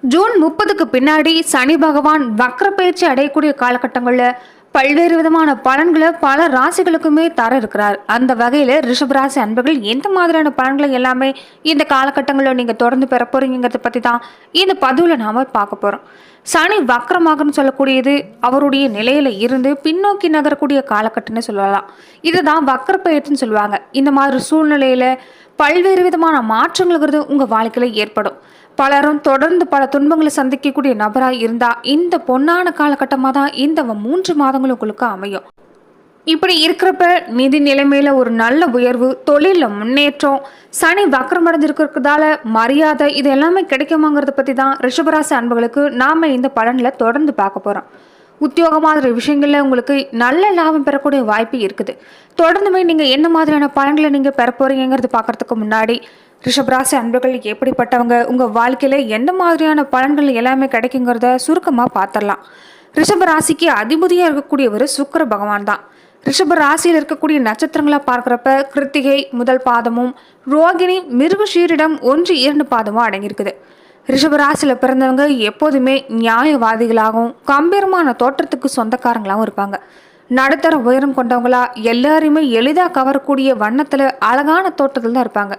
June 30க்கு பின்னாடி சனி பகவான் வக்ர பயிற்சி அடையக்கூடிய காலகட்டங்களில் பல்வேறு விதமான பலன்களை பல ராசிகளுக்குமே தர இருக்கிறார். அந்த வகையில் ரிஷபராசி அன்பர்கள் எந்த மாதிரியான பலன்களை எல்லாமே இந்த காலகட்டங்களில் நீங்கள் தொடர்ந்து பெற போறீங்கிறத பற்றி தான் இந்த பதிவில் நாம் பார்க்க போகிறோம். சனி வக்ரமாகன்னு சொல்லக்கூடியது அவருடைய நிலையில இருந்து பின்னோக்கி நகரக்கூடிய காலகட்டம்னு சொல்லலாம். இதுதான் வக்ர பயிற்சின்னு சொல்லுவாங்க. இந்த மாதிரி சூழ்நிலையில பல்வேறு விதமான மாற்றங்கிறது உங்க வாழ்க்கையில ஏற்படும். பலரும் தொடர்ந்து பல துன்பங்களை சந்திக்கக்கூடிய நபராக இருந்தா இந்த பொன்னான காலகட்டமாக தான் இந்த 3 மாதங்களும் உங்களுக்கு அமையும். இப்படி இருக்கிறப்ப நிதி நிலைமையில ஒரு நல்ல உயர்வு, தொழில முன்னேற்றம், சனி வக்கரமடைஞ்சிருக்கிறதால மரியாதை, இது எல்லாமே கிடைக்குமாங்கிறத பத்தி தான் ரிஷபராசி அன்பர்களுக்கு நாம இந்த பலன்ல தொடர்ந்து பார்க்க போறோம். உத்தியோக மாதிரி விஷயங்கள்ல உங்களுக்கு நல்ல லாபம் பெறக்கூடிய வாய்ப்பு இருக்குது. தொடர்ந்துமே நீங்க என்ன மாதிரியான பலன்களை நீங்க பெற போறீங்கிறது பார்க்கறதுக்கு முன்னாடி ரிஷபராசி அன்பர்கள் எப்படிப்பட்டவங்க, உங்க வாழ்க்கையில எந்த மாதிரியான பலன்கள் எல்லாமே கிடைக்குங்கிறத சுருக்கமா பார்த்துடலாம். ரிஷபராசிக்கு அதிபதியா இருக்கக்கூடியவர் சுக்கிர பகவான் தான். ரிஷப ராசியில் இருக்கக்கூடிய நட்சத்திரங்களை பார்க்குறப்ப கிருத்திகை முதல் பாதமும் ரோகிணி மிருகஷீரிடம் 1, 2 பாதமும் அடங்கியிருக்குது. ரிஷப ராசியில் பிறந்தவங்க எப்போதுமே நியாயவாதிகளாகவும் கம்பீரமான தோற்றத்துக்கு சொந்தக்காரங்களாகவும் இருப்பாங்க. நடுத்தர உயரம் கொண்டவங்களா எல்லாரையுமே எளிதாக கவரக்கூடிய வண்ணத்தில் அழகான தோற்றத்தில் தான் இருப்பாங்க.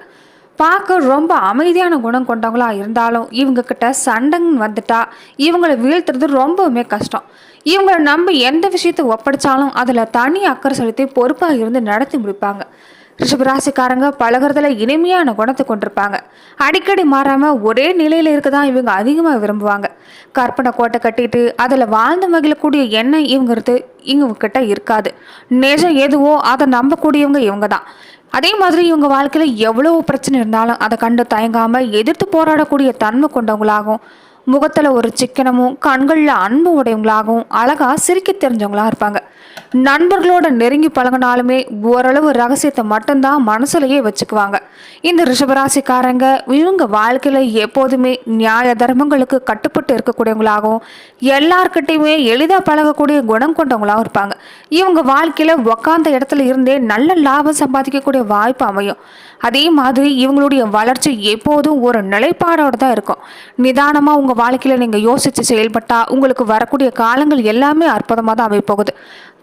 பார்க்க ரொம்ப அமைதியான குணம் கொண்டவங்களா இருந்தாலும் இவங்க கிட்ட சண்டைன்னு வந்துட்டா இவங்களை வீழ்த்துறது ரொம்பவுமே கஷ்டம். இவங்களை நம்பி எந்த விஷயத்தை ஒப்படைச்சாலும் அதில் தனி அக்கறை செலுத்தி பொறுப்பாக இருந்து நடத்தி முடிப்பாங்க. ரிஷபராசிக்காரங்க பழகிறதுல இனிமையான குணத்தை கொண்டிருப்பாங்க. அடிக்கடி மாறாமல் ஒரே நிலையில் இருக்க தான் இவங்க அதிகமாக விரும்புவாங்க. கற்பனை கோட்டை கட்டிட்டு அதில் வாழ்ந்து மகிழக்கூடிய எண்ணம் இவங்க கிட்ட இருக்காது. நிஜம் எதுவோ அதை நம்பக்கூடியவங்க இவங்க தான். அதே மாதிரி இவங்க வாழ்க்கையில் எவ்வளவு பிரச்சனை இருந்தாலும் அதை கண்டு தயங்காமல் எதிர்த்து போராடக்கூடிய தன்மை கொண்டவங்களாகவும், முகத்தில் ஒரு சிக்கனமும் கண்களில் அன்பு உடையவங்களாகவும் அழகாக சிரிக்க தெரிஞ்சவங்களா இருப்பாங்க. நண்பர்களோட நெருங்கி பழகினாலுமே ஓரளவு ரகசியத்தை மட்டும்தான் மனசுலையே வச்சுக்குவாங்க. இந்த ரிஷபராசிக்காரங்க இவங்க வாழ்க்கையில எப்போதுமே நியாய தர்மங்களுக்கு கட்டுப்பட்டு இருக்கக்கூடியவங்களாகவும் எல்லார்கிட்டையுமே எளிதாக பழகக்கூடிய குணம் கொண்டவங்களாகவும் இருப்பாங்க. இவங்க வாழ்க்கையில உக்காந்த இடத்துல இருந்தே நல்ல லாபம் சம்பாதிக்கக்கூடிய வாய்ப்பு அமையும். அதே மாதிரி இவங்களுடைய வளர்ச்சி எப்போதும் ஒரு நிலைப்பாடோடு தான் இருக்கும். நிதானமாக உங்கள் வாழ்க்கையில் நீங்கள் யோசித்து செயல்பட்டால் உங்களுக்கு வரக்கூடிய காலங்கள் எல்லாமே அற்புதமாக தான் அமைப்போகுது.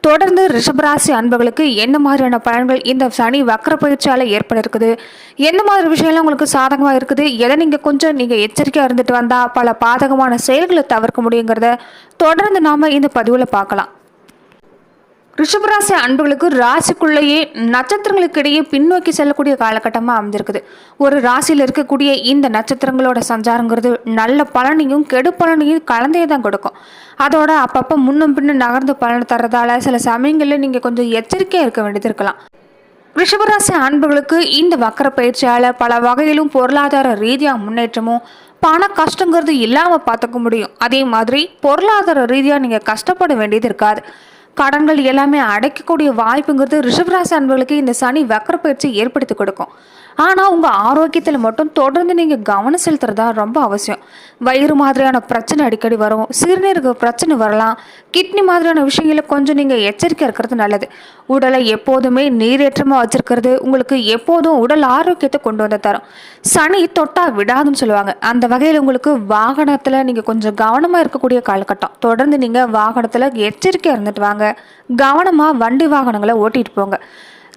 தொடர்ந்து ரிஷபராசி அன்பர்களுக்கு என்ன மாதிரியான பலன்கள் இந்த சனி வக்ர பயிற்சியால் ஏற்பட இருக்குது, எந்த மாதிரி விஷயம்லாம் உங்களுக்கு சாதகமாக இருக்குது, எதை நீங்கள் எச்சரிக்கையாக இருந்துட்டு வந்தால் பல பாதகமான செயல்களை தவிர்க்க முடியுங்கிறத தொடர்ந்து நாம் இந்த பதிவில் பார்க்கலாம். ரிஷபராசி அன்புகளுக்கு ராசிக்குள்ளேயே நட்சத்திரங்களுக்கு இடையே பின்னோக்கி செல்லக்கூடிய காலகட்டமாக அமைஞ்சிருக்குது. ஒரு ராசியில் இருக்கக்கூடிய இந்த நட்சத்திரங்களோட சஞ்சாரங்கிறது நல்ல பலனையும் கெடு பலனையும் கலந்தே தான் கொடுக்கும். அதோட அப்பப்போ முன்னும் பின்னும் நகர்ந்து பலன் தர்றதால சில சமயங்களில் நீங்கள் கொஞ்சம் எச்சரிக்கையாக இருக்க வேண்டியது இருக்கலாம். ரிஷபராசி அன்புகளுக்கு இந்த வக்கர பயிற்சியால் பல வகையிலும் பொருளாதார ரீதியாக முன்னேற்றமும் பண கஷ்டங்கிறது இல்லாமல் பார்த்துக்க முடியும். அதே மாதிரி பொருளாதார ரீதியாக நீங்கள் கஷ்டப்பட வேண்டியது இருக்காது. கடன்கள் எல்லாமே அடைக்கக்கூடிய வாய்ப்புங்கிறது ரிஷபராசி அன்பர்களுக்கு இந்த சனி வக்ர பயிற்சி ஏற்படுத்தி கொடுக்கும். ஆனால் உங்கள் ஆரோக்கியத்தில் மட்டும் தொடர்ந்து நீங்கள் கவனம் செலுத்துறதா ரொம்ப அவசியம். வயிறு மாதிரியான பிரச்சனை அடிக்கடி வரும், சிறுநீரக பிரச்சனை வரலாம், கிட்னி மாதிரியான விஷயங்களில் கொஞ்சம் நீங்கள் எச்சரிக்கை இருக்கிறது நல்லது. உடலை எப்போதுமே நீரேற்றமாக வச்சிருக்கிறது உங்களுக்கு எப்போதும் உடல் ஆரோக்கியத்தை கொண்டு வந்து தரும். சனி தொட்டா விடாதுன்னு சொல்லுவாங்க. அந்த வகையில் உங்களுக்கு வாகனத்தில் நீங்கள் கொஞ்சம் கவனமாக இருக்கக்கூடிய காலகட்டம். தொடர்ந்து நீங்கள் வாகனத்தில் எச்சரிக்கையாக இருந்துட்டு வாங்க. கவனமாக வண்டி வாகனங்களை ஓட்டிட்டு போங்க.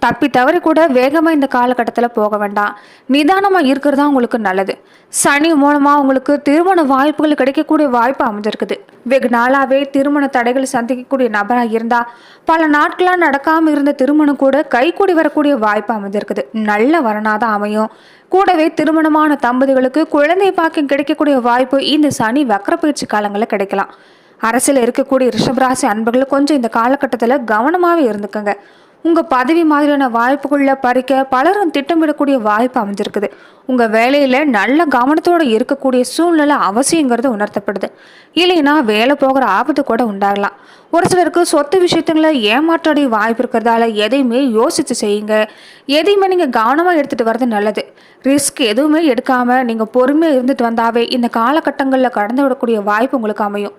தப்பி தவறி கூட வேகமாக இந்த காலகட்டத்தில் போக வேண்டாம். நிதானமாக இருக்கிறது தான் உங்களுக்கு நல்லது. சனி மூலமாக உங்களுக்கு திருமண வாய்ப்புகள் கிடைக்கக்கூடிய வாய்ப்பு அமைஞ்சிருக்குது. வெகு நாளாகவே திருமண தடைகள் சந்திக்கக்கூடிய நபராக இருந்தால் பல நாட்களாக நடக்காமல் இருந்த திருமணம் கூட கைகூடி வரக்கூடிய வாய்ப்பு அமைஞ்சிருக்குது. நல்ல வரனாதான் அமையும். கூடவே திருமணமான தம்பதிகளுக்கு குழந்தை பாக்கியம் கிடைக்கக்கூடிய வாய்ப்பு இந்த சனி வக்ர பயிற்சி காலங்களில் கிடைக்கலாம். அரசியல் இருக்கக்கூடிய ரிஷபராசி அன்பர்கள் கொஞ்சம் இந்த காலகட்டத்தில் கவனமாகவே இருந்துக்கங்க. உங்கள் பதவி மாதிரியான வாய்ப்புகளில் பறிக்க பலரும் திட்டமிடக்கூடிய வாய்ப்பு அமைஞ்சிருக்குது. உங்கள் வேலையில் நல்ல கவனத்தோடு இருக்கக்கூடிய சூழ்நிலை அவசியங்கிறது உணர்த்தப்படுது. இல்லைன்னா வேலை போகிற ஆபத்து கூட உண்டாகலாம். ஒரு சிலருக்கு சொத்து விஷயத்துங்களை ஏமாற்றடைய வாய்ப்பு இருக்கிறதால எதையுமே யோசித்து செய்யுங்க. எதையுமே நீங்கள் கவனமாக எடுத்துகிட்டு வர்றது நல்லது. ரிஸ்க் எதுவுமே எடுக்காமல் நீங்கள் பொறுமையாக இருந்துட்டு வந்தாவே இந்த காலகட்டங்களில் கடந்து விடக்கூடிய வாய்ப்பு உங்களுக்கு அமையும்.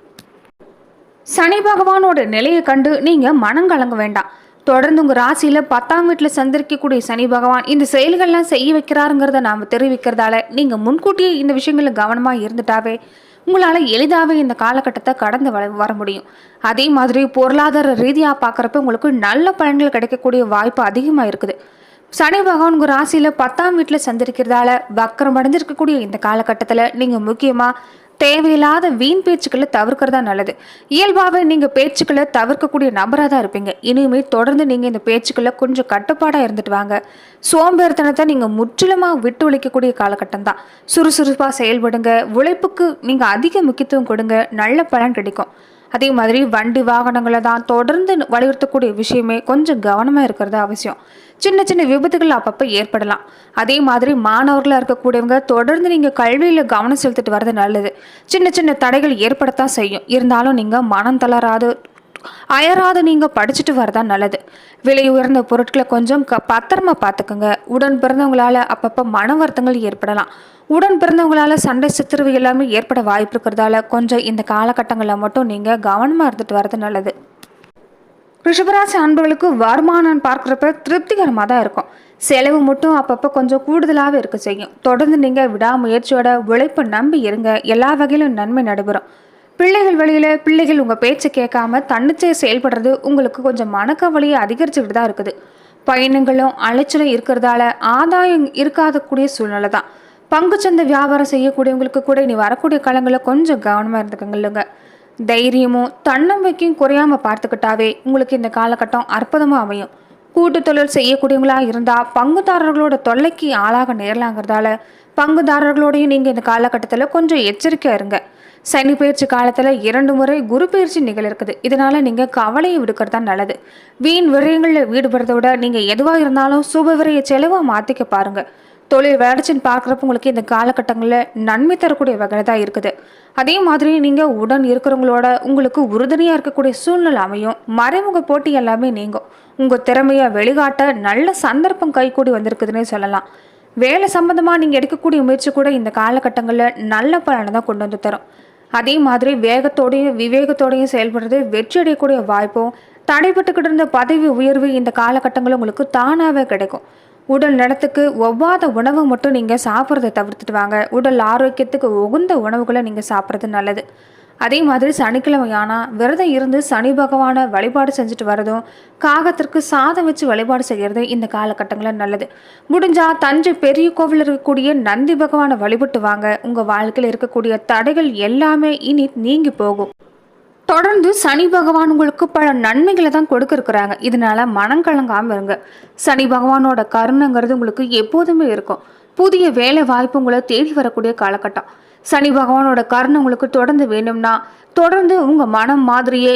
சனி பகவானோட நிலையை கண்டு நீங்கள் மனம் கலங்க வேண்டாம். தொடர்ந்து உங்க ராசியில 10ஆம் வீட்டுல சந்திரிக்கக்கூடிய சனி பகவான் இந்த செயல்கள்லாம் செய்ய வைக்கிறாருங்கிறத நாம தெரிவிக்கிறதால நீங்க முன்கூட்டியே இந்த விஷயங்கள்ல கவனமா இருந்துட்டாவே உங்களால எளிதாவே இந்த காலகட்டத்தை கடந்து வர முடியும். அதே மாதிரி பொருளாதார ரீதியா பாக்குறப்ப உங்களுக்கு நல்ல பலன்கள் கிடைக்கக்கூடிய வாய்ப்பு அதிகமா இருக்குது. சனி பகவான் உங்க ராசியில 10ஆம் வீட்டுல சந்திரிக்கிறதால வக்கரம் அடைஞ்சிருக்கக்கூடிய இந்த காலகட்டத்துல நீங்க முக்கியமா தேவையில்லாத வீண் பேச்சுக்களை தவிர்க்கிறதா நல்லது. இயல்பாகவே நீங்க பேச்சுக்களை தவிர்க்கக்கூடிய நபராக தான் இருப்பீங்க. இனிமே தொடர்ந்து நீங்க இந்த பேச்சுக்களை கொஞ்சம் கட்டுப்பாடா இருந்துட்டு வாங்க. சோம்பேறித்தனத்தை நீங்க முற்றிலுமா விட்டு ஒழிக்கக்கூடிய காலகட்டம் தான். சுறுசுறுப்பா செயல்படுங்க. உழைப்புக்கு நீங்க அதிக முக்கியத்துவம் கொடுங்க. நல்ல பலன் கிடைக்கும். அதே மாதிரி வண்டி வாகனங்களை தான் தொடர்ந்து வலியுறுத்தக்கூடிய விஷயமே கொஞ்சம் கவனமாக இருக்கிறது அவசியம். சின்ன சின்ன விபத்துகள் அப்பப்போ ஏற்படலாம். அதே மாதிரி மாணவர்களாக இருக்கக்கூடியவங்க தொடர்ந்து நீங்கள் கல்வியில் கவனம் செலுத்திட்டு வர்றது நல்லது. சின்ன சின்ன தடைகள் ஏற்படத்தான் செய்யும். இருந்தாலும் நீங்கள் மனம் தளராது அயராது நீங்கள் படிச்சுட்டு வரதா நல்லது. விலை உயர்ந்த பொருட்களை கொஞ்சம் பத்திரமா பார்த்துக்குங்க. உடன் பிறந்தவங்களால அப்பப்போ மன வருத்தங்கள் ஏற்படலாம். உடன் பிறந்தவங்களால சண்டை சச்சரவு எல்லாமே ஏற்பட வாய்ப்பு இருக்கிறதால கொஞ்சம் இந்த காலகட்டங்களில் மட்டும் நீங்கள் கவனமாக இருந்துட்டு வர்றது நல்லது. ரிஷபராசி அன்பர்களுக்கு வருமானம் பார்க்குறப்ப திருப்திகரமாக தான் இருக்கும். செலவு மட்டும் அப்பப்போ கொஞ்சம் கூடுதலாகவே இருக்க செய்யும். தொடர்ந்து நீங்கள் விடாமுயற்சியோட உழைப்பை நம்பி இருங்க. எல்லா வகையிலும் நன்மை நடைபெறும். பிள்ளைகள் உங்கள் பேச்சை கேட்காம தன்னிச்சையை செயல்படுறது உங்களுக்கு கொஞ்சம் மனக்கவலையை அதிகரிச்சுக்கிட்டு தான் இருக்குது. பயணங்களும் அலைச்சலும் இருக்கிறதால ஆதாயம் இருக்காத கூடிய சூழ்நிலை தான். பங்குச்சந்தை வியாபாரம் செய்யக்கூடியவங்களுக்கு கூட இனி வரக்கூடிய காலங்களில் கொஞ்சம் கவனமாக இருந்துக்கங்க. தைரியமும் தன்னம்பிக்கையும் குறையாம பார்த்துக்கிட்டாவே உங்களுக்கு இந்த காலகட்டம் அற்புதமாக அமையும். கூட்டு தொழில் செய்யக்கூடியவங்களா இருந்தால் பங்குதாரர்களோட தொல்லைக்கு ஆளாக நேரலாங்கிறதால பங்குதாரர்களோடையும் நீங்கள் இந்த காலகட்டத்தில் கொஞ்சம் எச்சரிக்கையாக இருங்க. சனி பயிற்சி காலத்தில் 2 முறை குரு பயிற்சி நிகழ் இருக்குது. இதனால நீங்கள் கவலையை விடுக்கிறது தான் நல்லது. வீண் விரயங்களில் ஈடுபடுறத விட நீங்கள் எதுவாக இருந்தாலும் சுப விரய செலவாக மாற்றிக்க பாருங்கள். தொழில் வளர்ச்சின்னு பார்க்குறப்ப உங்களுக்கு இந்த காலகட்டங்களில் நன்மை தரக்கூடிய வகையில் தான் இருக்குது. அதே மாதிரி நீங்கள் உடன் இருக்கிறவங்களோட உங்களுக்கு உறுதுணையாக இருக்கக்கூடிய சூழ்நிலை அமையும். மறைமுக போட்டி எல்லாமே நீங்கும். உங்கள் திறமையை வெளிக்காட்ட நல்ல சந்தர்ப்பம் கைகூடி வந்திருக்குதுன்னே சொல்லலாம். வேலை சம்பந்தமாக நீங்கள் எடுக்கக்கூடிய முயற்சி கூட இந்த காலகட்டங்களில் நல்ல பலனை தான் கொண்டு வந்து தரும். அதே மாதிரி வேகத்தோடையும் விவேகத்தோடையும் செயல்படுறது வெற்றி அடையக்கூடிய வாய்ப்பும் தடைப்பட்டுக்கிட்டு இருந்த பதவி உயர்வு இந்த காலகட்டங்களில் உங்களுக்கு தானாகவே கிடைக்கும். உடல் நலத்துக்கு ஒவ்வாத உணவு மட்டும் நீங்கள் சாப்பிட்றதை தவிர்த்துட்டு வாங்க. உடல் ஆரோக்கியத்துக்கு உகந்த உணவுகளை நீங்கள் சாப்பிட்றது நல்லது. அதே மாதிரி சனிக்கிழமையானா விரதம் இருந்து சனி பகவானை வழிபாடு செஞ்சுட்டு வரதும் காகத்திற்கு சாதம் வச்சு வழிபாடு செய்கிறது இந்த காலகட்டங்களில் நல்லது. முடிஞ்சா தஞ்சை பெரிய கோவில் இருக்கக்கூடிய நந்தி பகவானை வழிபட்டு வாங்க. உங்கள் வாழ்க்கையில் இருக்கக்கூடிய தடைகள் எல்லாமே இனி நீங்கி போகும். தொடர்ந்து சனி பகவான் உங்களுக்கு பல நன்மைகளை தான் கொடுக்க இருக்கிறாங்க. இதனால மனம் கலங்காமல் இருங்க. சனி பகவானோட கருணைங்கிறது உங்களுக்கு எப்போதுமே இருக்கும். புதிய வேலை வாய்ப்பு உங்களை தேடி வரக்கூடிய காலகட்டம். சனி பகவானோட கருணை உங்களுக்கு தொடர்ந்து வேணும்னா தொடர்ந்து உங்கள் மனம் மாதிரியே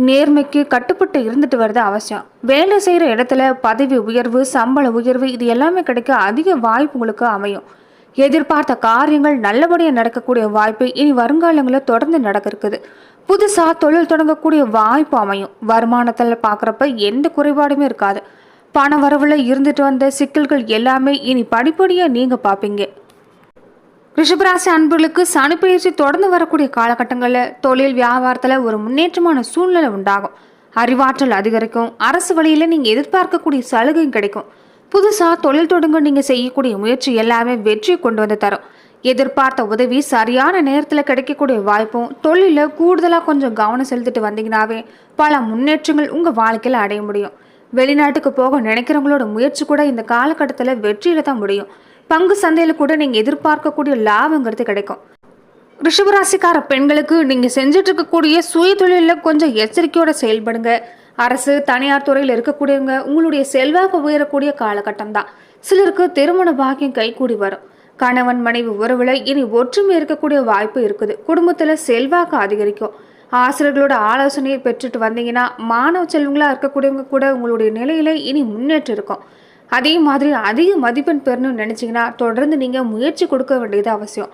நேர்மைக்கு கட்டுப்பட்டு இருந்துட்டு வர்றது அவசியம். வேலை செய்கிற இடத்துல பதவி உயர்வு சம்பள உயர்வு இது எல்லாமே கிடைக்க அதிக வாய்ப்பு உங்களுக்கு அமையும். எதிர்பார்த்த காரியங்கள் நல்லபடியாக நடக்கக்கூடிய வாய்ப்பு இனி வருங்காலங்களில் தொடர்ந்து நடக்க இருக்குது. புதுசாக தொழில் தொடங்கக்கூடிய வாய்ப்பு அமையும். வருமானத்தில் பார்க்குறப்ப எந்த குறைபாடுமே இருக்காது. பண வரவில் இருந்துட்டு வந்த சிக்கல்கள் எல்லாமே இனி படிப்படியாக நீங்கள் பார்ப்பீங்க. ரிஷபராசி அன்பர்களுக்கு சனி பயிற்சி தொடர்ந்து வரக்கூடிய காலகட்டங்களில் தொழில் வியாபாரத்தில் ஒரு முன்னேற்றமான சூழ்நிலை உண்டாகும். அறிவாற்றல் அதிகரிக்கும். அரசு வழியில் நீங்கள் எதிர்பார்க்கக்கூடிய சலுகை கிடைக்கும். புதுசாக தொழில் தொடங்க நீங்கள் செய்யக்கூடிய முயற்சி எல்லாமே வெற்றியை கொண்டு வந்து தரும். எதிர்பார்த்த உதவி சரியான நேரத்தில் கிடைக்கக்கூடிய வாய்ப்பும் தொழிலில் கூடுதலாக கொஞ்சம் கவனம் செலுத்திட்டு வந்தீங்கன்னாவே பல முன்னேற்றங்கள் உங்கள் வாழ்க்கையில் அடைய முடியும். வெளிநாட்டுக்கு போக நினைக்கிறவங்களோட முயற்சி கூட இந்த காலகட்டத்தில் வெற்றியில் தான் முடியும். பங்கு சந்தையில் கூட நீங்கள் எதிர்பார்க்கக்கூடிய லாபங்கிறது கிடைக்கும். ரிஷபராசிக்கார பெண்களுக்கு நீங்கள் செஞ்சுட்டு இருக்கக்கூடிய சுய தொழிலில் கொஞ்சம் எச்சரிக்கையோட செயல்படுங்க. அரசு தனியார் துறையில் இருக்கக்கூடியவங்க உங்களுடைய செல்வாக்கு உயரக்கூடிய காலகட்டம் தான். சிலருக்கு திருமண பாக்கியம் கைகூடி வரும். கணவன் மனைவி உறவுல இனி ஒற்றுமை இருக்கக்கூடிய வாய்ப்பு இருக்குது. குடும்பத்தில் செல்வாக்கு அதிகரிக்கும். ஆசிரியர்களோட ஆலோசனையை பெற்றுட்டு வந்தீங்கன்னா மாணவ செல்வங்களா இருக்கக்கூடியவங்க கூட உங்களுடைய நிலையில இனி முன்னேற்றம் இருக்கும். அதே மாதிரி அதிக மதிப்பெண் பெறணும்னு நினைச்சீங்கன்னா தொடர்ந்து நீங்க முயற்சி கொடுக்க வேண்டியது அவசியம்.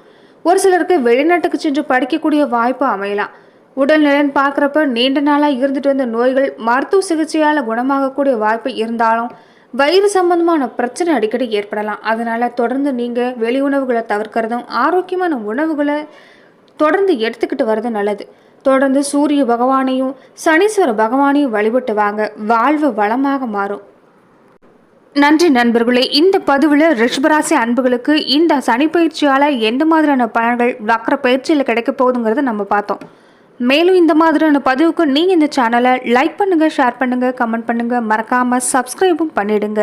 ஒரு சிலருக்கு வெளிநாட்டுக்கு சென்று படிக்கக்கூடிய வாய்ப்பு அமையலாம். உடல் நலன் பார்க்குறப்ப நீண்ட நாளாக இருந்துட்டு வந்த நோய்கள் மருத்துவ சிகிச்சையால் குணமாகக்கூடிய வாய்ப்பு இருந்தாலும் வயிறு சம்பந்தமான பிரச்சனை அடிக்கடி ஏற்படலாம். அதனால தொடர்ந்து நீங்கள் வெளி உணவுகளை தவிர்க்கிறதும் ஆரோக்கியமான உணவுகளை தொடர்ந்து எடுத்துக்கிட்டு வர்றது நல்லது. தொடர்ந்து சூரிய பகவானையும் சனீஸ்வர பகவானையும் வழிபட்டு வாங்க, வாழ்வு வளமாக மாறும். நன்றி நண்பர்களே. இந்த பதிவில் ரிஷபராசி அன்புகளுக்கு இந்த சனி பயிற்சியால் எந்த மாதிரியான பலன்கள் வக்ர பயிற்சியில் கிடைக்க போகுதுங்கிறத நம்ம பார்த்தோம். மேலும் இந்த மாதிரியான பதிவுக்கு நீங்கள் இந்த சேனலை லைக் பண்ணுங்கள், ஷேர் பண்ணுங்கள், கமெண்ட் பண்ணுங்கள், மறக்காமல் சப்ஸ்கிரைபும் பண்ணிடுங்க.